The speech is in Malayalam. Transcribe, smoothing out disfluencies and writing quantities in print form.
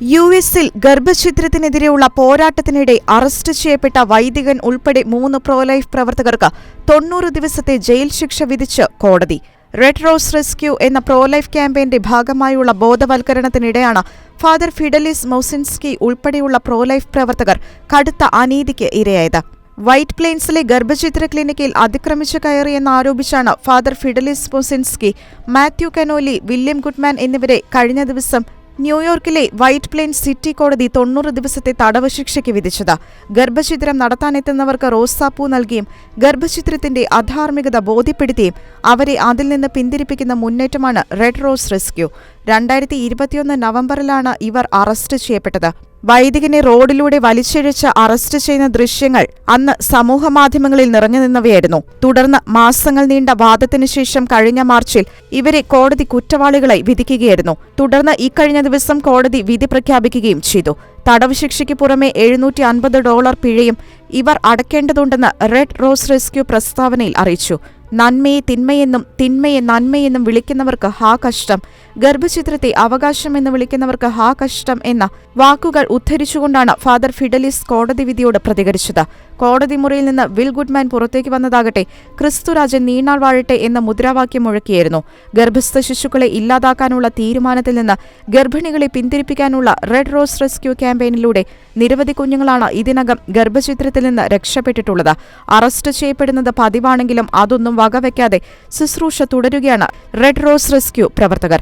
യുഎസിൽ ഗർഭഛിദ്രത്തിനെതിരെയുള്ള പോരാട്ടത്തിനിടെ അറസ്റ്റ് ചെയ്യപ്പെട്ട വൈദികൻ ഉൾപ്പെടെ 3 പ്രോലൈഫ് പ്രവർത്തകർക്ക് 90 ദിവസത്തെ ജയിൽ ശിക്ഷ വിധിച്ച് കോടതി. റെഡ് റോസ് റെസ്ക്യൂ എന്ന പ്രോലൈഫ് ക്യാമ്പയിന്റെ ഭാഗമായുള്ള ബോധവൽക്കരണത്തിനിടെയാണ് ഫാദർ ഫിഡലിസ് മൊസിൻസ്കി ഉൾപ്പെടെയുള്ള പ്രോലൈഫ് പ്രവർത്തകർ കടുത്ത അനീതിക്ക് ഇരയായത്. വൈറ്റ് പ്ലെയിൻസിലെ ഗർഭഛിദ്ര ക്ലിനിക്കിൽ അതിക്രമിച്ചു കയറിയെന്നാരോപിച്ചാണ് father Fidelis Moscinski, Matthew Connolly, William Goodman എന്നിവരെ കഴിഞ്ഞ ദിവസം ന്യൂയോർക്കിലെ വൈറ്റ് പ്ലെയിൻസ് സിറ്റി കോടതി 90 ദിവസത്തെ തടവ് ശിക്ഷയ്ക്ക് വിധിച്ചത്. ഗർഭഛിദ്രം നടത്താനെത്തുന്നവർക്ക് റോസാപ്പൂ നൽകിയും ഗർഭഛിദ്രത്തിന്റെ അധാർമികത ബോധ്യപ്പെടുത്തിയും അവരെ അതിൽ നിന്ന് പിന്തിരിപ്പിക്കുന്ന മുന്നേറ്റമാണ് റെഡ് റോസ് റെസ്ക്യൂ. 2021 നവംബറിലാണ് ഇവർ അറസ്റ്റ് ചെയ്യപ്പെട്ടത്. വൈദികനെ റോഡിലൂടെ വലിച്ചിഴച്ച് അറസ്റ്റ് ചെയ്യുന്ന ദൃശ്യങ്ങൾ അന്ന് സമൂഹമാധ്യമങ്ങളിൽ നിറഞ്ഞുനിന്നവയായിരുന്നു. തുടർന്ന് മാസങ്ങൾ നീണ്ട വാദത്തിനു ശേഷം കഴിഞ്ഞ മാർച്ചിൽ ഇവരെ കോടതി കുറ്റവാളികളായി വിധിക്കുകയായിരുന്നു. തുടർന്ന് ഇക്കഴിഞ്ഞ ദിവസം കോടതി വിധി പ്രഖ്യാപിക്കുകയും ചെയ്തു. തടവ് ശിക്ഷയ്ക്ക് പുറമെ $750 പിഴയും ഇവർ അടയ്ക്കേണ്ടതുണ്ടെന്ന് റെഡ് റോസ് റെസ്ക്യൂ പ്രസ്താവനയിൽ അറിയിച്ചു. നന്മയെ തിന്മയെന്നും തിന്മയെ നന്മയെന്നും വിളിക്കുന്നവർക്ക് ഹാ കഷ്ടം, ഗർഭഛിദ്രത്തെ അവകാശമെന്ന് വിളിക്കുന്നവർക്ക് ഹാ കഷ്ടം എന്ന വാക്കുകൾ ഉദ്ധരിച്ചുകൊണ്ടാണ് ഫാദർ ഫിഡലിസ് കോടതി വിധിയോട് പ്രതികരിച്ചത്. കോടതി മുറിയിൽ നിന്ന് വിൽ ഗുഡ്മാൻ പുറത്തേക്ക് വന്നതാകട്ടെ ക്രിസ്തുരാജൻ നീണാൾ വാഴട്ടെ എന്ന മുദ്രാവാക്യം മുഴക്കിയായിരുന്നു. ഗർഭസ്ഥ ശിശുക്കളെ ഇല്ലാതാക്കാനുള്ള തീരുമാനത്തിൽ നിന്ന് ഗർഭിണികളെ പിന്തിരിപ്പിക്കാനുള്ള റെഡ് റോസ് റെസ്ക്യൂ ക്യാമ്പയിനിലൂടെ നിരവധി കുഞ്ഞുങ്ങളാണ് ഇതിനകം ഗർഭഛിദ്രത്തിൽ നിന്ന് രക്ഷപ്പെട്ടിട്ടുള്ളത്. അറസ്റ്റ് ചെയ്യപ്പെടുന്നത് പതിവാണെങ്കിലും അതൊന്നും വകവയ്ക്കാതെ ശുശ്രൂഷ തുടരുകയാണ് റെഡ് റോസ് റെസ്ക്യൂ പ്രവർത്തകർ.